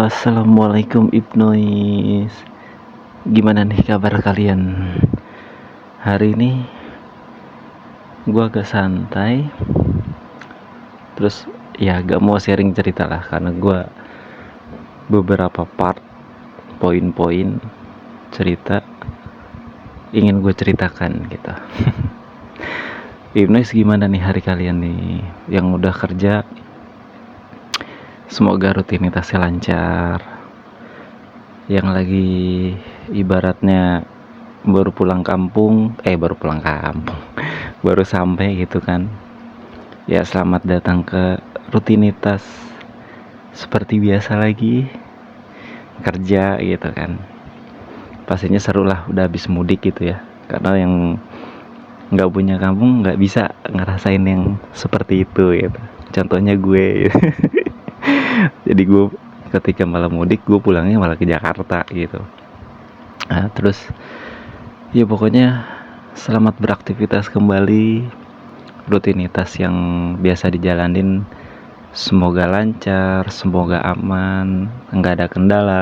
Assalamualaikum Ibnois. Gimana nih kabar kalian? Hari ini gue agak santai. Terus ya gak mau sharing cerita lah, karena gue beberapa poin-poin cerita ingin gue ceritakan gitu. Ibnois, gimana nih hari kalian nih yang udah kerja? Semoga rutinitasnya lancar. Yang lagi ibaratnya baru pulang kampung, baru sampai gitu kan. Ya, selamat datang ke rutinitas seperti biasa lagi kerja gitu kan. Pastinya seru lah, udah habis mudik gitu ya. Karena yang nggak punya kampung nggak bisa ngerasain yang seperti itu gitu. Contohnya gue. Jadi gue ketika malam mudik, gue pulangnya malah ke Jakarta gitu. Nah, terus ya pokoknya selamat beraktivitas kembali. Rutinitas yang biasa dijalanin semoga lancar, semoga aman, nggak ada kendala.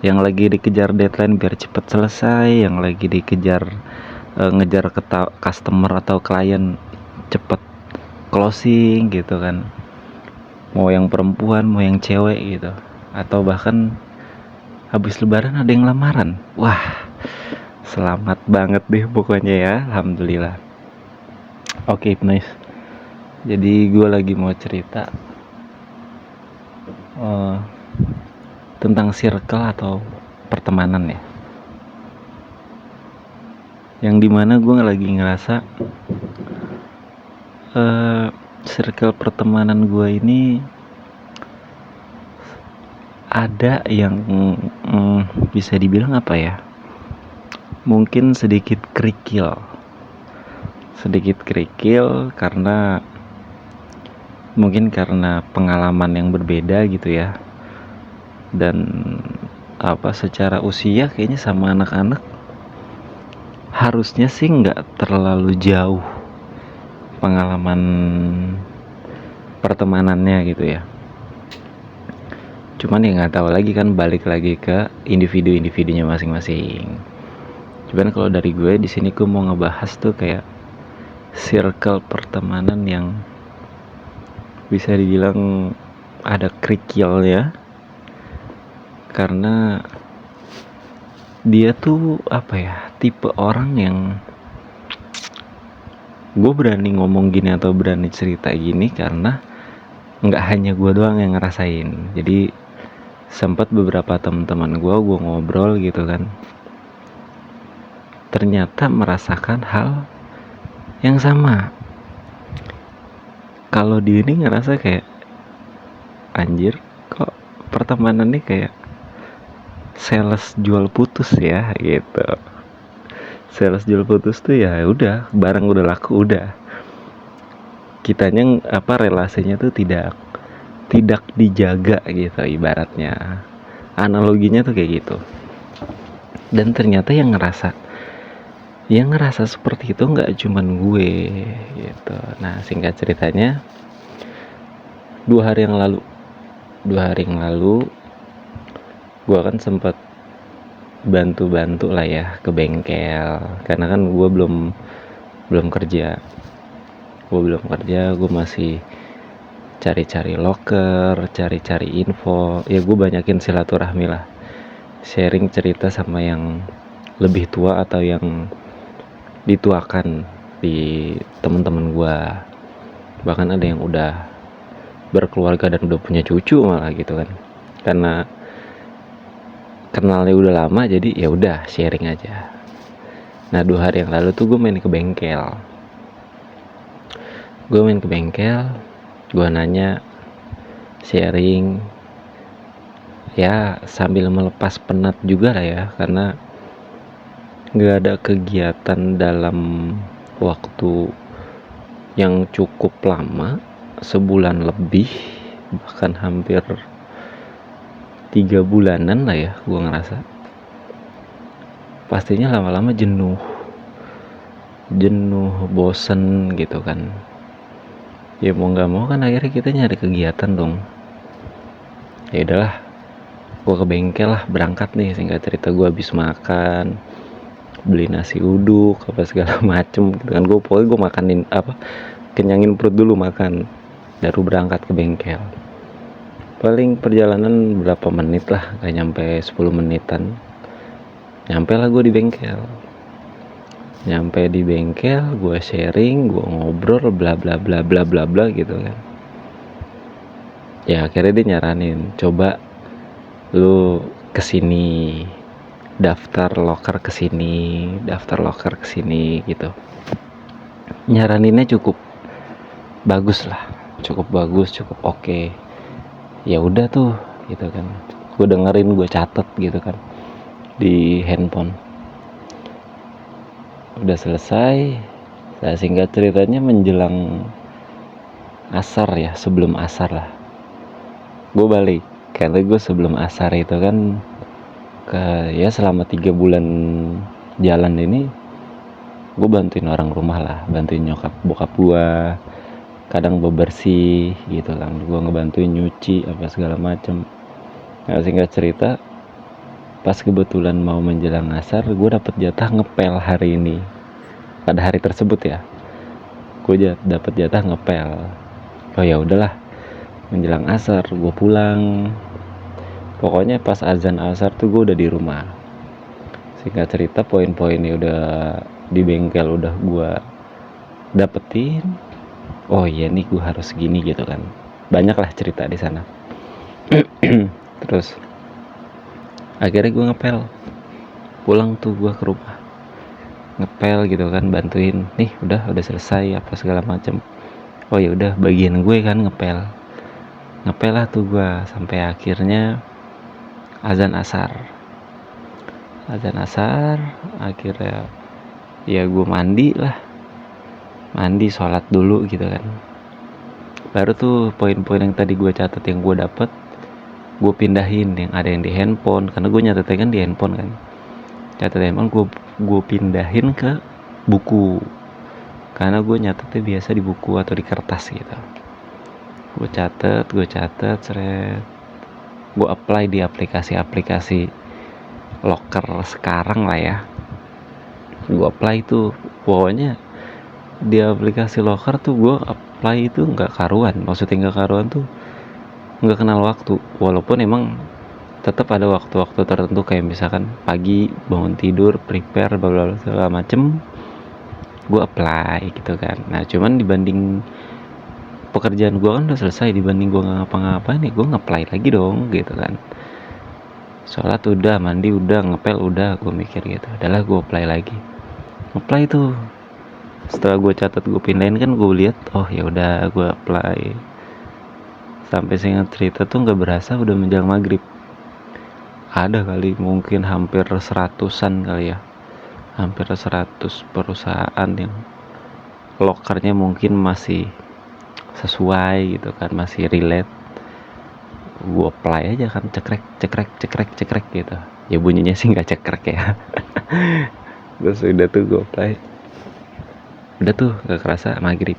Yang lagi dikejar deadline biar cepet selesai, yang lagi dikejar ngejar customer atau klien cepet closing gitu kan. Mau yang perempuan, mau yang cewek gitu. Atau bahkan habis lebaran ada yang lamaran. Wah, selamat banget deh pokoknya ya, alhamdulillah. Oke, nice. Jadi gue lagi mau cerita tentang circle atau pertemanan ya. Yang dimana gue lagi ngerasa circle pertemanan gue ini ada yang bisa dibilang apa ya, mungkin sedikit kerikil karena mungkin karena pengalaman yang berbeda gitu ya. Dan secara usia kayaknya sama anak-anak harusnya sih nggak terlalu jauh pengalaman pertemanannya gitu ya. Cuman ya nggak tahu lagi kan, balik lagi ke individunya masing-masing. Cuman kalau dari gue di sini gue mau ngebahas tuh kayak circle pertemanan yang bisa dibilang ada kerikil ya, karena dia tuh tipe orang yang gue berani ngomong gini atau berani cerita gini karena nggak hanya gue doang yang ngerasain. Jadi sempat beberapa teman-teman gue ngobrol gitu kan, ternyata merasakan hal yang sama. Kalau dia ini ngerasa kayak anjir, kok pertemanan nih kayak sales jual putus ya gitu. Sales jual putus tuh ya udah, barang udah laku udah, kitanya relasinya tuh tidak dijaga gitu ibaratnya. Analoginya tuh kayak gitu. Dan ternyata yang ngerasa seperti itu nggak cuman gue gitu. Nah, singkat ceritanya, 2 hari yang lalu gue kan sempat bantu lah ya ke bengkel, karena kan gue belum kerja, gue masih cari-cari loker, cari-cari info. Ya gue banyakin silaturahmi lah, sharing cerita sama yang lebih tua atau yang dituakan di teman-teman gue. Bahkan ada yang udah berkeluarga dan udah punya cucu malah gitu kan, karena kenalnya udah lama, jadi ya udah sharing aja. Nah, 2 hari yang lalu tuh gue main ke bengkel, gue nanya, sharing ya sambil melepas penat juga lah ya, karena gak ada kegiatan dalam waktu yang cukup lama, sebulan lebih, bahkan hampir 3 bulanan lah ya. Gue ngerasa pastinya lama-lama jenuh, bosen gitu kan. Ya mau nggak mau kan akhirnya kita nyari kegiatan dong. Ya udahlah, gue ke bengkel lah, berangkat nih. Singkat cerita gue habis makan, beli nasi uduk apa segala macem gitu kan. Gue pokoknya gue makanin apa, kenyangin perut dulu makan, baru berangkat ke bengkel. Paling perjalanan berapa menit lah, kayak nyampe 10 menitan. Nyampe lah gue di bengkel. Nyampe di bengkel, gue sharing, gue ngobrol bla bla bla bla bla bla gitu kan. Ya akhirnya dia nyaranin, coba lu kesini, daftar loker kesini gitu. Nyaraninnya cukup bagus lah, cukup bagus, cukup oke. Ya udah tuh gitu kan, gue dengerin, gue catet gitu kan di handphone. Udah selesai. Nah, singkat ceritanya menjelang asar ya, sebelum asar lah gue balik, karena gue sebelum asar itu kan ya selama 3 bulan jalan ini gue bantuin orang rumah lah, bantuin nyokap bokap gue, kadang bebersih gitu kan, gue ngebantuin nyuci apa segala macem. Nah singkat cerita, pas kebetulan mau menjelang asar, gue dapet jatah ngepel hari ini. Pada hari tersebut ya, gue dapet jatah ngepel. Oh ya udahlah, menjelang asar gue pulang. Pokoknya pas azan asar tuh gue udah di rumah. Singkat cerita, poin-poinnya udah di bengkel udah gue dapetin. Oh iya nih gue harus gini gitu kan. Banyak lah cerita di sana. Terus akhirnya gue ngepel. Pulang tuh gue ke rumah, ngepel gitu kan, bantuin. Nih udah selesai apa segala macem. Oh ya udah, bagian gue kan ngepel lah tuh gue sampai akhirnya azan asar. Akhirnya ya gue mandi, sholat dulu gitu kan. Baru tuh poin-poin yang tadi gue catat, yang gue dapet, gue pindahin yang ada yang di handphone, karena gue nyatetnya kan di handphone kan. Catat handphone gue pindahin ke buku, karena gue nyatetnya biasa di buku atau di kertas gitu. Gue catet seret, gue apply di aplikasi loker sekarang lah ya. Gue apply tuh, pokoknya di aplikasi loker tuh gue apply itu nggak karuan. Maksudnya nggak karuan tuh nggak kenal waktu, walaupun emang tetap ada waktu-waktu tertentu, kayak misalkan pagi bangun tidur prepare bla bla segala macem, gue apply gitu kan. Nah cuman dibanding pekerjaan gue kan udah selesai, dibanding gue nggak ngapa-ngapain nih, gue nge-apply lagi dong gitu kan. Sholat udah, mandi udah, ngepel udah, gue mikir gitu. Adalah gue apply lagi, apply tuh. Setelah gue catat, gue pindahin kan, gue lihat oh ya udah, gue apply. Sampai singkat cerita tuh nggak berasa udah menjelang maghrib. Ada kali mungkin hampir 100-an kali ya, hampir 100 perusahaan yang lokernya mungkin masih sesuai gitu kan, masih relate. Gue apply aja kan, cekrek gitu. Ya bunyinya sih nggak cekrek ya. Terus udah tuh gue apply, udah tuh nggak kerasa maghrib.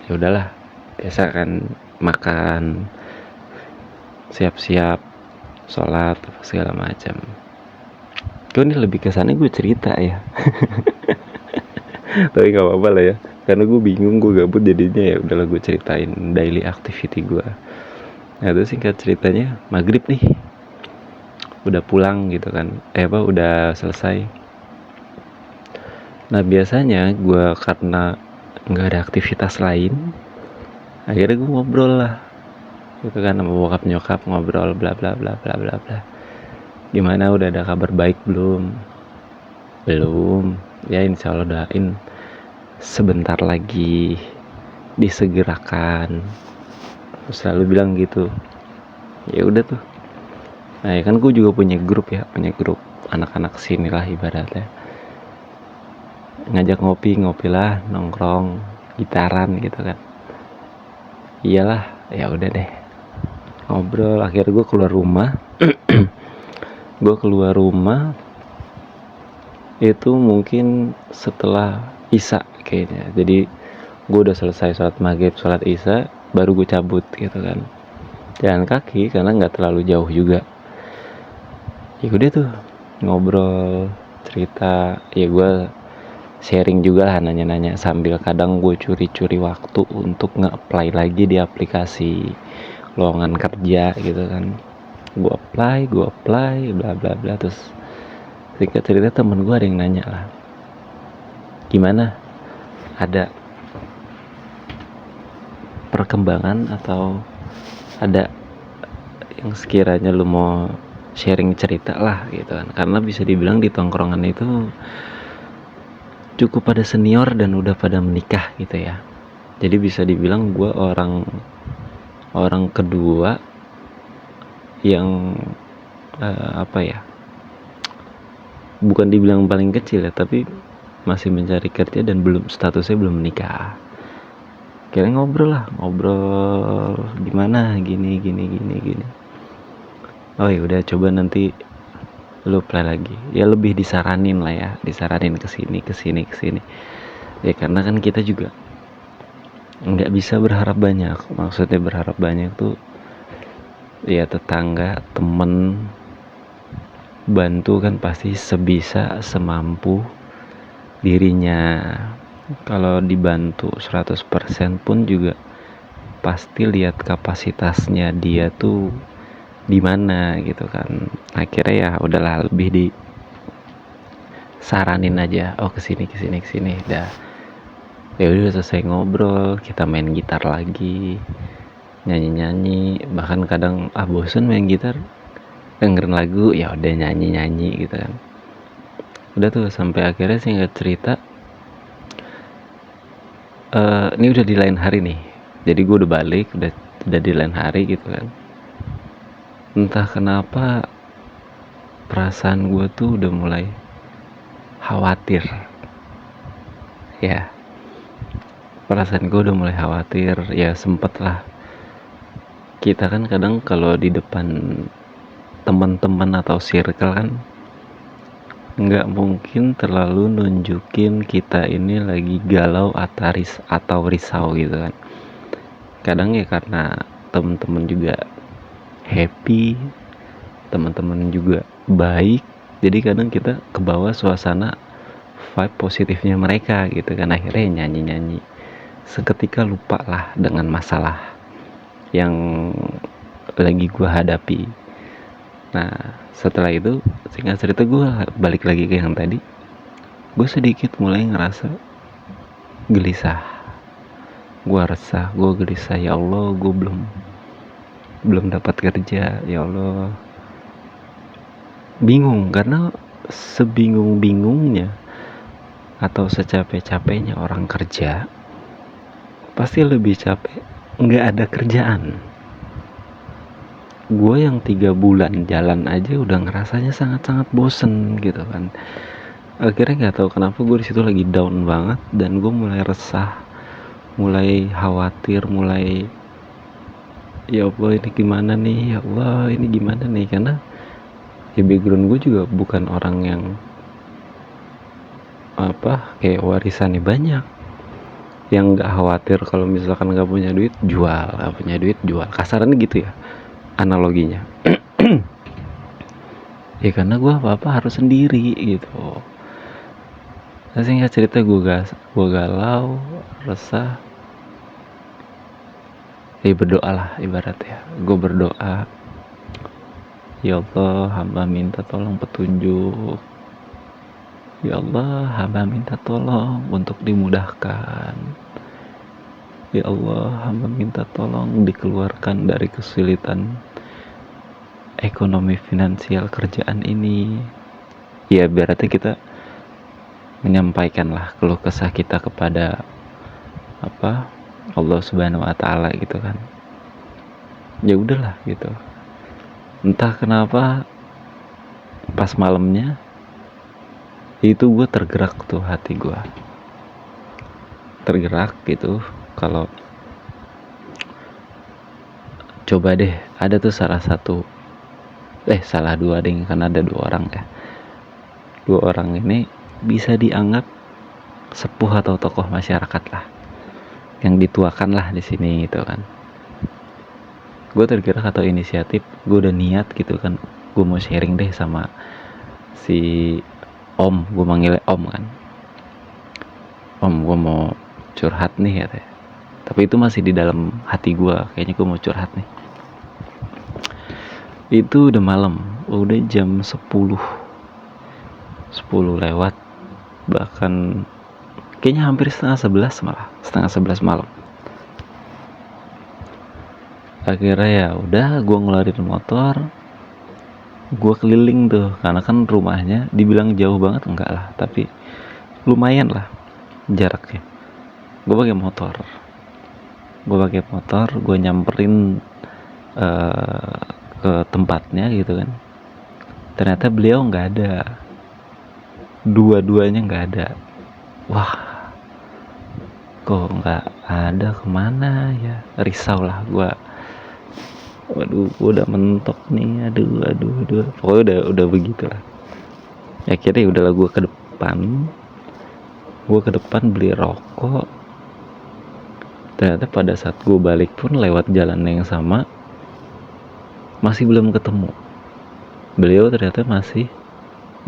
Ya udahlah, biasa kan, makan, siap-siap, sholat segala macam. Gue ini lebih kesannya gue cerita ya. Tapi nggak apa-apa lah ya, karena gue bingung, gue gabut jadinya. Ya udahlah, gue ceritain daily activity gue. Nah itu singkat ceritanya, maghrib nih udah pulang gitu kan, udah selesai. Nah biasanya gue karena nggak ada aktivitas lain, akhirnya gue ngobrol lah gitu kan sama bokap nyokap, ngobrol bla bla bla bla bla bla. Gimana, udah ada kabar baik belum? Ya insya Allah doain sebentar lagi disegerakan. Selalu bilang gitu. Ya udah tuh. Nah ya kan gue juga punya grup anak-anak sini lah ibaratnya. Ngajak ngopi lah, nongkrong, gitaran gitu kan. Iyalah, ya udah deh. Ngobrol, akhirnya gue keluar rumah. Itu mungkin setelah Isya kayaknya. Jadi gue udah selesai sholat maghrib, sholat Isya, baru gue cabut gitu kan. jalan kaki karena nggak terlalu jauh juga. Ya udah tuh ngobrol, cerita, ya gue sharing juga lah, nanya-nanya sambil kadang gue curi-curi waktu untuk nge-apply lagi di aplikasi lowongan kerja gitu kan. Gue apply bla bla bla. Terus singkat cerita temen gue ada yang nanya lah, gimana, ada perkembangan atau ada yang sekiranya lu mau sharing cerita lah gitu kan. Karena bisa dibilang di tongkrongan itu cukup pada senior dan udah pada menikah gitu ya. Jadi bisa dibilang gue orang kedua yang apa ya, bukan dibilang paling kecil ya, tapi masih mencari kerja dan statusnya belum menikah. Kira ngobrol gimana gini. Oh ya udah, coba nanti lu apply lagi. Ya lebih disaranin lah ya, disaranin kesini. Ya karena kan kita juga nggak bisa berharap banyak. Maksudnya berharap banyak tuh ya tetangga, temen bantu kan pasti sebisa semampu dirinya. Kalau dibantu 100% pun juga pasti lihat kapasitasnya dia tuh di mana gitu kan. Akhirnya ya udahlah, lebih di saranin aja, oh kesini dah. Ya udah selesai ngobrol, kita main gitar lagi, nyanyi, bahkan kadang bosen main gitar, dengerin lagu, ya udah nyanyi gitu kan. Udah tuh sampai akhirnya singkat cerita ini udah di lain hari nih, jadi gue udah balik, udah di lain hari gitu kan. Entah kenapa perasaan gue tuh udah mulai khawatir ya, ya sempet lah. Kita kan kadang kalau di depan teman-teman atau circle kan nggak mungkin terlalu nunjukin kita ini lagi galau atau risau gitu kan. Kadang ya karena teman-teman juga happy, teman-teman juga baik, jadi kadang kita kebawa suasana vibe positifnya mereka gitu kan. Akhirnya nyanyi seketika lupa lah dengan masalah yang lagi gue hadapi. Nah setelah itu singkat cerita gue balik lagi ke yang tadi. Gue sedikit mulai ngerasa gelisah, gue resah, gue gelisah. Ya Allah, gue belum dapat kerja, ya Allah. Bingung, karena sebingung-bingungnya atau secapek-capeknya orang kerja, pasti lebih capek nggak ada kerjaan. Gue yang 3 bulan jalan aja udah ngerasanya sangat-sangat bosen gitu kan. Akhirnya nggak tahu kenapa gue di situ lagi down banget, dan gue mulai resah, mulai khawatir, mulai ya Allah ini gimana nih, ya Allah ini gimana nih. Karena ya background gue juga bukan orang yang kayak warisannya banyak, yang nggak khawatir kalau misalkan nggak punya duit jual, kasarannya gitu ya analoginya. Ya karena gue apa harus sendiri gitu. Nah, singkat cerita gue galau, resah. Berdoa lah ibaratnya. Gue berdoa, ya Allah hamba minta tolong petunjuk, ya Allah hamba minta tolong untuk dimudahkan, ya Allah hamba minta tolong dikeluarkan dari kesulitan ekonomi finansial kerjaan ini. Ya berarti kita menyampaikan lah keluh kesah kita kepada Allah Subhanahu wa Ta'ala gitu kan. Ya udahlah gitu. Entah kenapa pas malamnya itu gue tergerak tuh, hati gue tergerak gitu. Kalau coba deh, ada tuh salah dua deh, karena ada 2 orang ya. 2 orang ini bisa dianggap sepuh atau tokoh masyarakat lah, yang dituakan lah di sini gitu kan. gue tergerak atau inisiatif, gue udah niat gitu kan, gue mau sharing deh sama si om, gue manggilnya om kan, om gue mau curhat nih katanya, tapi itu masih di dalam hati gue, kayaknya gue mau curhat nih. Itu udah malam, udah jam 10 lewat, bahkan kayaknya hampir setengah 11 malam. Akhirnya ya udah, gue ngeluarin motor, gue keliling tuh, karena kan rumahnya dibilang jauh banget enggak lah, tapi lumayan lah jaraknya. Gue pakai motor, gue nyamperin ke tempatnya gitu kan. Ternyata beliau nggak ada, dua-duanya nggak ada. Wah, kok nggak ada, kemana ya, risau lah gue. Waduh, gue udah mentok nih, aduh, pokoknya udah begitulah. Akhirnya udahlah, gue ke depan beli rokok. Ternyata pada saat gue balik pun lewat jalan yang sama, masih belum ketemu. Beliau ternyata masih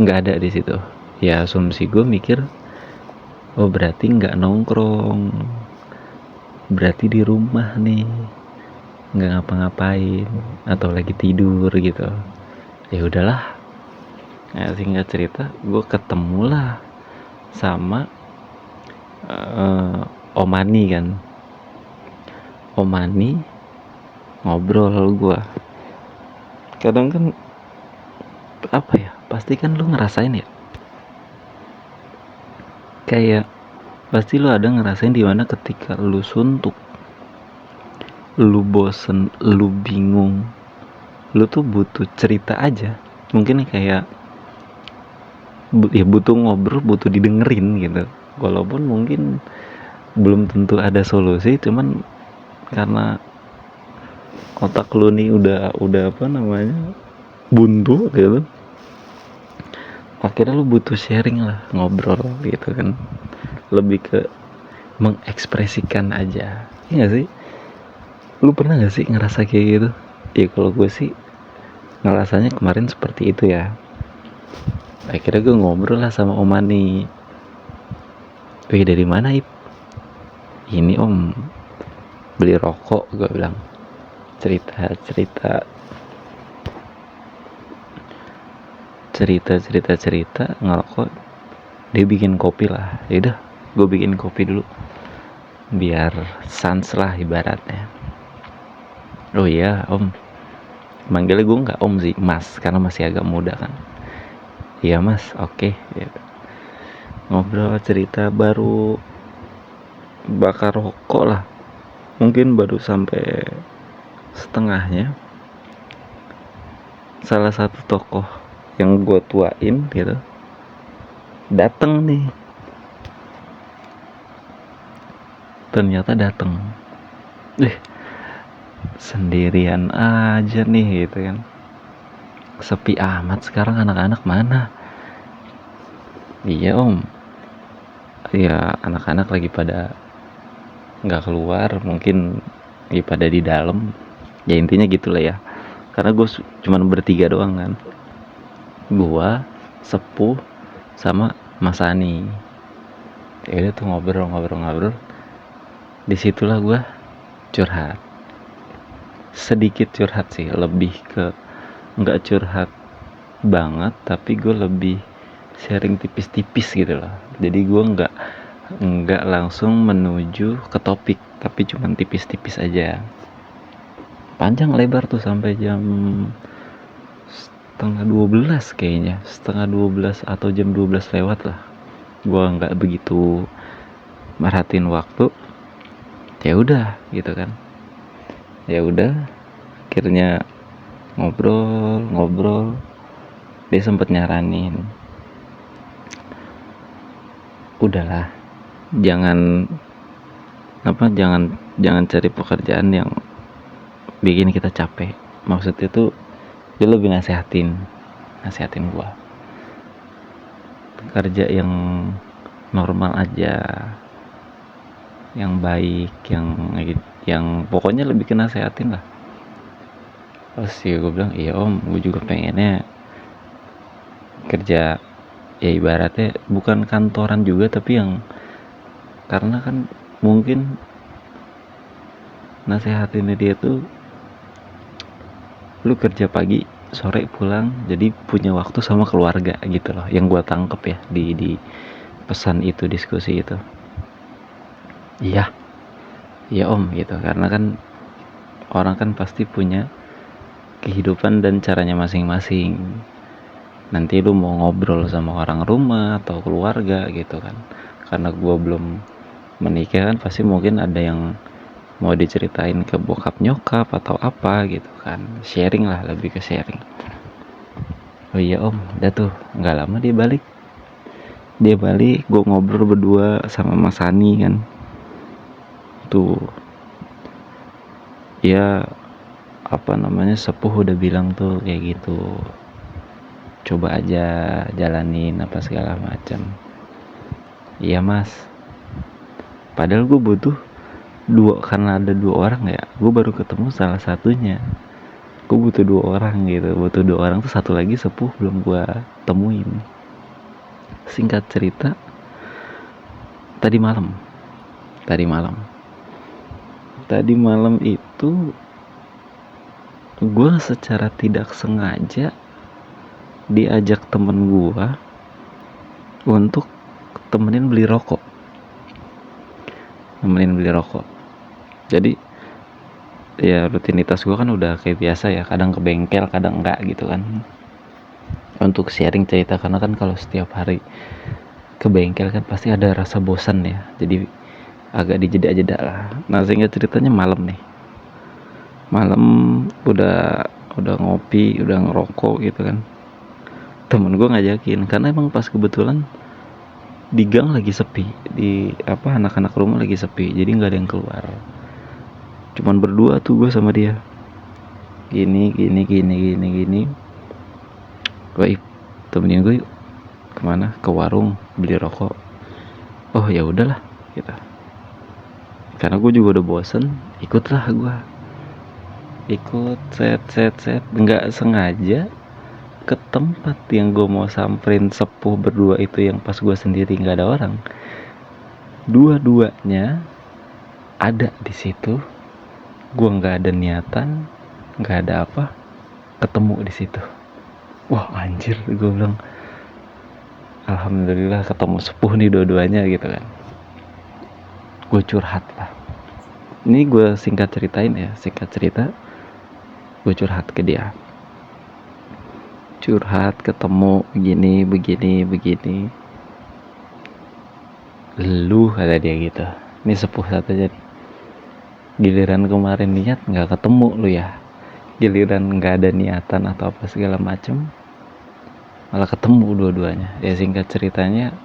nggak ada di situ. Ya asumsi gue mikir, oh berarti nggak nongkrong, berarti di rumah nih, nggak ngapa-ngapain atau lagi tidur gitu. Ya udahlah. Nah, singkat cerita, gue ketemulah sama Om Ani kan. Om Ani ngobrol gue. Kadang kan apa ya, pasti kan lu ngerasain ya, kayak pasti lu ada ngerasain dimana ketika lu suntuk, lu bosen, lu bingung, lu tuh butuh cerita aja. Mungkin kayak ya butuh ngobrol, butuh didengerin gitu. Walaupun mungkin belum tentu ada solusi, cuman karena otak lu nih udah apa namanya, buntu gitu, akhirnya lu butuh sharing lah, ngobrol gitu kan, lebih ke mengekspresikan aja. Iya gak sih? Lu pernah gak sih ngerasa kayak gitu? Ya kalau gue sih ngerasanya kemarin seperti itu ya. Akhirnya gue ngobrol lah sama Om Ani. Wih, dari mana Ip? Ini Om, beli rokok, gue bilang. Cerita ngerokok. Dia bikin kopi lah. Yaudah, gue bikin kopi dulu, biar sans lah ibaratnya. Oh iya Om, manggilnya gue nggak Om sih, Mas, karena masih agak muda kan. Iya Mas, oke. Gitu. Ngobrol, cerita, baru bakar rokok lah, mungkin baru sampai setengahnya, salah satu tokoh yang gue tuain gitu dateng nih. Ternyata dateng, sendirian aja nih gitu kan, sepi amat sekarang, anak-anak mana? Iya Om, ya anak-anak lagi pada nggak keluar, mungkin lagi pada di dalam, ya intinya gitulah ya. Karena gue cuman bertiga doang kan, gua, Sepuh, sama Mas Ani. Ya udah tuh ngobrol. Disitulah gua curhat, sedikit curhat sih, lebih ke nggak curhat banget, tapi gue lebih sharing tipis-tipis gitu loh. Jadi gue nggak langsung menuju ke topik, tapi cuman tipis-tipis aja. Panjang lebar tuh sampai jam setengah 12 kayaknya, setengah 12 atau jam 12 lewat lah. Gue nggak begitu merhatiin waktu. Ya udah gitu kan. Ya udah, akhirnya ngobrol. Dia sempet nyaranin, udahlah, jangan cari pekerjaan yang bikin kita capek. Maksudnya tuh dia lebih nasehatin gua, kerja yang normal aja, yang baik, yang pokoknya lebih ke nasehatin lah. Terus ya gue bilang, iya om, gue juga pengennya kerja ya ibaratnya bukan kantoran juga, tapi yang karena kan mungkin nasehatinnya dia tuh lu kerja pagi sore pulang jadi punya waktu sama keluarga gitu loh, yang gua tangkep ya di pesan itu, diskusi itu. Iya, iya om gitu, karena kan orang kan pasti punya kehidupan dan caranya masing-masing. Nanti lu mau ngobrol sama orang rumah atau keluarga gitu kan, karena gua belum menikah kan, pasti mungkin ada yang mau diceritain ke bokap nyokap atau apa gitu kan, sharing lah, lebih ke sharing. Oh iya om, udah tuh nggak lama dia balik, gue ngobrol berdua sama Mas Sani kan, tuh ya apa namanya, sepuh udah bilang tuh kayak gitu, coba aja jalanin apa segala macam. Iya mas, padahal gue butuh dua, karena ada dua orang ya, gue baru ketemu salah satunya. Gue butuh dua orang gitu, butuh dua orang tuh, satu lagi sepuh belum gue temuin. Singkat cerita, tadi malam tadi malam itu gue secara tidak sengaja diajak temen gue untuk temenin beli rokok. Jadi ya rutinitas gue kan udah kayak biasa ya, kadang ke bengkel kadang enggak gitu kan, untuk sharing cerita, karena kan kalau setiap hari ke bengkel kan pasti ada rasa bosan ya, jadi agak dijeda-jeda lah. Nah sehingga ceritanya malam udah ngopi, udah ngerokok gitu kan, temen gue ngajakin, karena emang pas kebetulan di gang lagi sepi, di apa, anak-anak rumah lagi sepi, jadi nggak ada yang keluar, cuman berdua tuh gue sama dia, gini. Gue temenin gue yuk, kemana, ke warung beli rokok. Oh ya udahlah gitu, karena gue juga udah bosen, ikutlah gue, ikut set nggak sengaja ke tempat yang gue mau samperin sepuh berdua itu, yang pas gue sendiri nggak ada orang, dua-duanya ada di situ. Gue nggak ada niatan, nggak ada apa, ketemu di situ. Wah anjir, gue bilang alhamdulillah ketemu sepuh nih dua-duanya gitu kan. Gue curhat lah, ini gue singkat cerita, gue curhat ke dia, ketemu begini, lu kata dia gitu, ini sepuh satu aja nih, giliran kemarin niat nggak ketemu lu ya, giliran nggak ada niatan atau apa segala macem malah ketemu dua-duanya. Ya singkat ceritanya,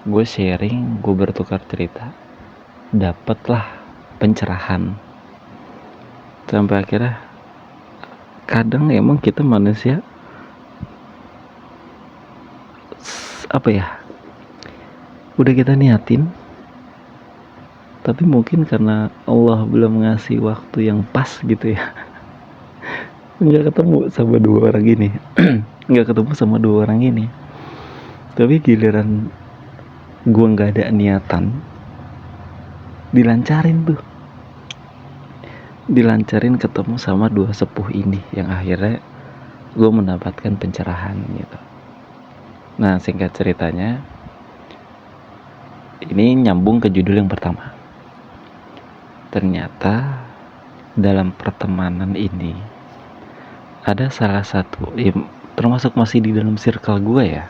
gue sharing, gue bertukar cerita, dapatlah pencerahan. Sampai akhirnya kadang emang kita manusia apa ya, udah kita niatin tapi mungkin karena Allah belum ngasih waktu yang pas gitu ya, nggak ketemu sama dua orang ini tapi giliran gue nggak ada niatan, dilancarin ketemu sama dua sepuh ini, yang akhirnya gue mendapatkan pencerahan gitu. Nah singkat ceritanya, ini nyambung ke judul yang pertama. Ternyata dalam pertemanan ini ada salah satu, ya, termasuk masih di dalam circle gue ya,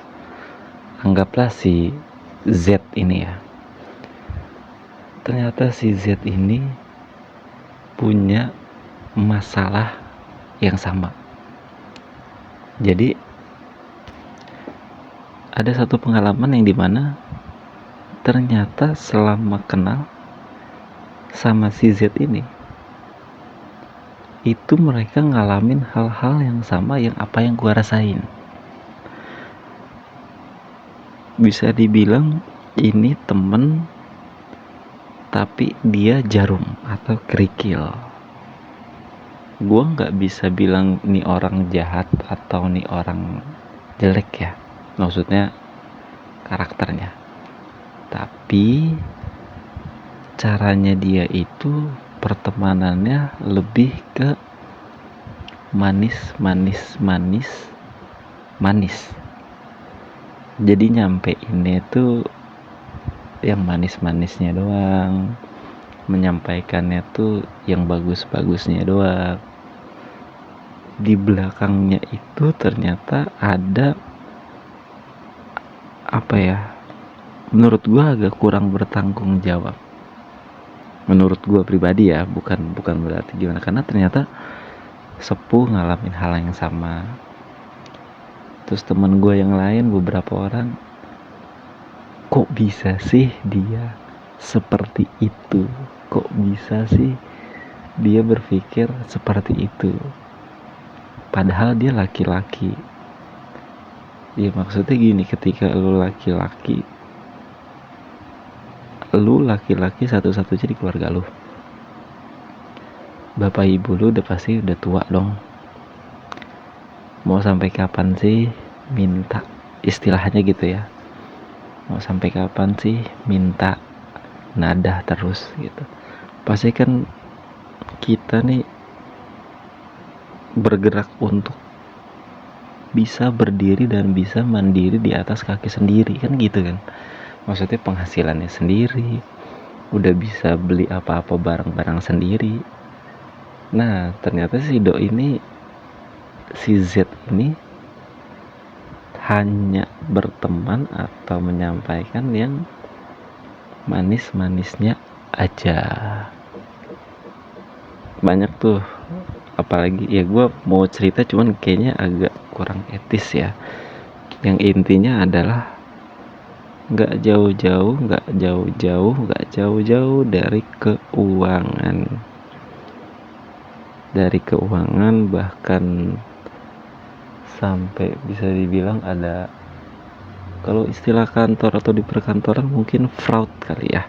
anggaplah si Z ini ya. Ternyata si Z ini punya masalah yang sama. Jadi ada satu pengalaman yang dimana ternyata selama kenal sama si Z ini, itu mereka ngalamin hal-hal yang sama yang apa yang gua rasain. Bisa dibilang ini temen tapi dia jarum atau kerikil. Gua nggak bisa bilang nih orang jahat atau nih orang jelek ya, maksudnya karakternya, tapi caranya dia itu pertemanannya lebih ke manis manis manis manis, jadi nyampe ini tuh yang manis-manisnya doang, menyampaikannya tuh yang bagus-bagusnya doang. Di belakangnya itu ternyata ada apa ya, menurut gua agak kurang bertanggung jawab, menurut gua pribadi ya, bukan berarti gimana, karena ternyata sepuh ngalamin hal yang sama. Terus teman gua yang lain beberapa orang, kok bisa sih dia seperti itu, kok bisa sih dia berpikir seperti itu, padahal dia laki-laki. Ya maksudnya gini, ketika lu laki-laki satu-satunya di keluarga lu, bapak ibu lu udah pasti udah tua dong. Mau sampai kapan sih minta, istilahnya gitu ya, mau sampai kapan sih minta nada terus gitu. Pasti kan kita nih bergerak untuk bisa berdiri dan bisa mandiri di atas kaki sendiri kan gitu kan, maksudnya penghasilannya sendiri, udah bisa beli apa-apa barang-barang sendiri. Nah ternyata si Z ini hanya berteman atau menyampaikan yang manis-manisnya aja. Banyak tuh, apalagi ya gue mau cerita cuman kayaknya agak kurang etis ya. Yang intinya adalah nggak jauh-jauh dari keuangan, bahkan sampai bisa dibilang ada, kalau istilah kantor atau di perkantoran mungkin fraud kali ya,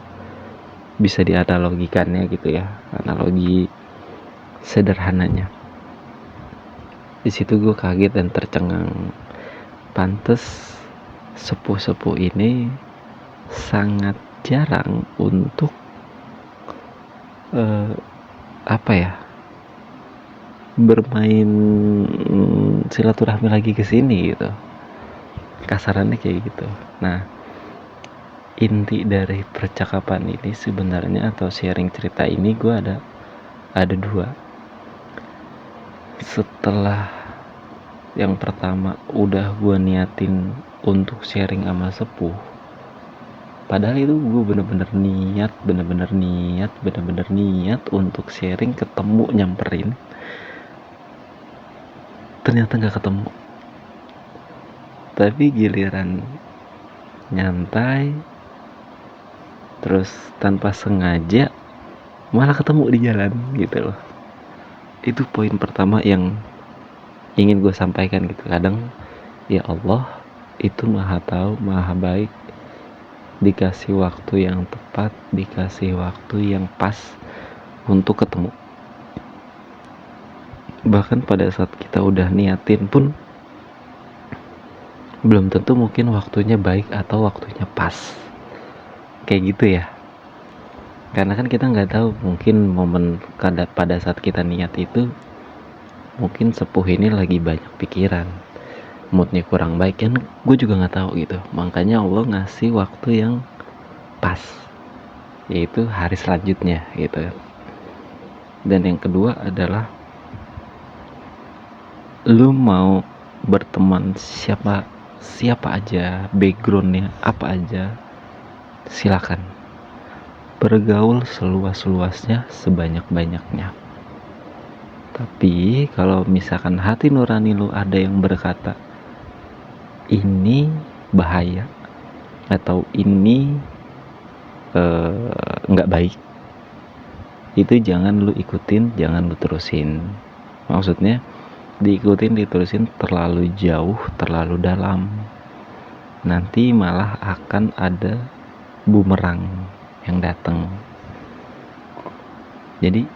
bisa dianalogikannya gitu ya, analogi sederhananya. Di situ gue kaget dan tercengang, pantes sepuh-sepuh ini sangat jarang untuk apa ya, bermain silaturahmi lagi ke sini gitu, kasarannya kayak gitu. Nah inti dari percakapan ini sebenarnya, atau sharing cerita ini, gue ada dua. Setelah yang pertama udah gue niatin untuk sharing sama sepuh, padahal itu gue bener-bener niat untuk sharing, ketemu, nyamperin, ternyata gak ketemu. Tapi giliran nyantai terus tanpa sengaja malah ketemu di jalan gitu loh. Itu poin pertama yang ingin gue sampaikan gitu. Kadang ya Allah itu maha tahu, maha baik, dikasih waktu yang tepat, dikasih waktu yang pas untuk ketemu. Bahkan pada saat kita udah niatin pun belum tentu mungkin waktunya baik atau waktunya pas, kayak gitu ya. Karena kan kita nggak tahu, mungkin momen pada saat kita niat itu mungkin sepuh ini lagi banyak pikiran, moodnya kurang baik kan, gue juga nggak tahu gitu. Makanya Allah ngasih waktu yang pas, yaitu hari selanjutnya gitu. Dan yang kedua adalah, lu mau berteman siapa aja, backgroundnya apa aja, silakan bergaul seluas-luasnya, sebanyak-banyaknya. Tapi kalau misalkan hati nurani lu ada yang berkata ini bahaya atau ini nggak baik, itu jangan lu ikutin, jangan lu terusin. Maksudnya diikutin, diterusin terlalu jauh, terlalu dalam, nanti malah akan ada bumerang yang datang. Jadi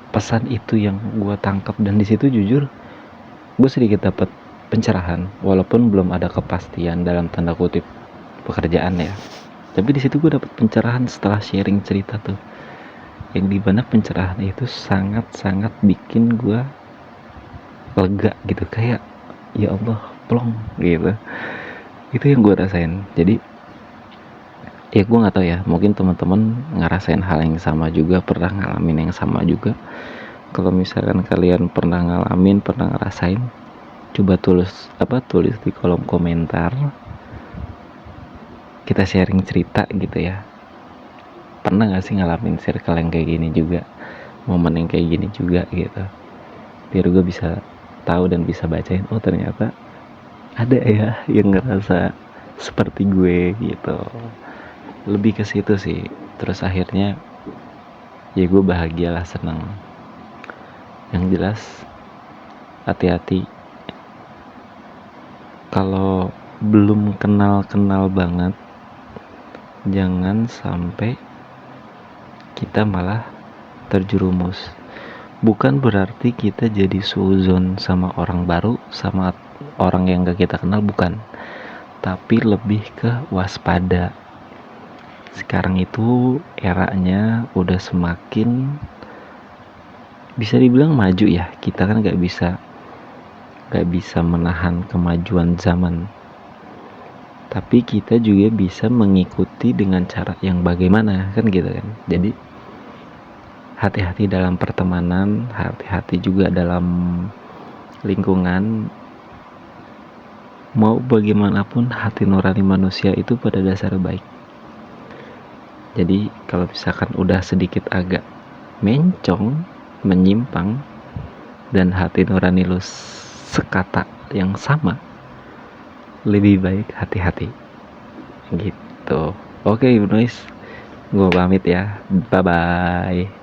pesan itu yang gue tangkap, dan di situ jujur gue sedikit dapat pencerahan, walaupun belum ada kepastian dalam tanda kutip pekerjaan ya, tapi di situ gue dapat pencerahan setelah sharing cerita tuh, yang dimana pencerahan itu sangat-sangat bikin gue lega gitu, kayak ya Allah plong gitu. Itu yang gue rasain. Jadi ya gue nggak tahu ya, mungkin teman-teman ngerasain hal yang sama juga, pernah ngalamin yang sama juga. Kalau misalkan kalian pernah ngalamin, pernah ngerasain, coba tulis di kolom komentar, kita sharing cerita gitu ya. Pernah nggak sih ngalamin circle yang kayak gini juga, momen yang kayak gini juga gitu, biar gue bisa tahu dan bisa bacain, oh ternyata ada ya yang ngerasa seperti gue gitu. Lebih ke situ sih. Terus akhirnya ya gue bahagia lah, seneng. Yang jelas hati-hati kalau belum kenal banget, jangan sampai kita malah terjerumus. Bukan berarti kita jadi suzon sama orang baru, sama orang yang gak kita kenal, bukan, tapi lebih ke waspada. Sekarang itu eranya udah semakin bisa dibilang maju ya. Kita kan gak bisa menahan kemajuan zaman, tapi kita juga bisa mengikuti dengan cara yang bagaimana, kan gitu kan. Jadi hati-hati dalam pertemanan, hati-hati juga dalam lingkungan. Mau bagaimanapun, hati nurani manusia itu pada dasarnya baik. Jadi kalau misalkan udah sedikit agak mencong, menyimpang, dan hati nurani lu sekata yang sama, lebih baik hati-hati gitu. Oke Ibnu Is, gue pamit ya, bye bye.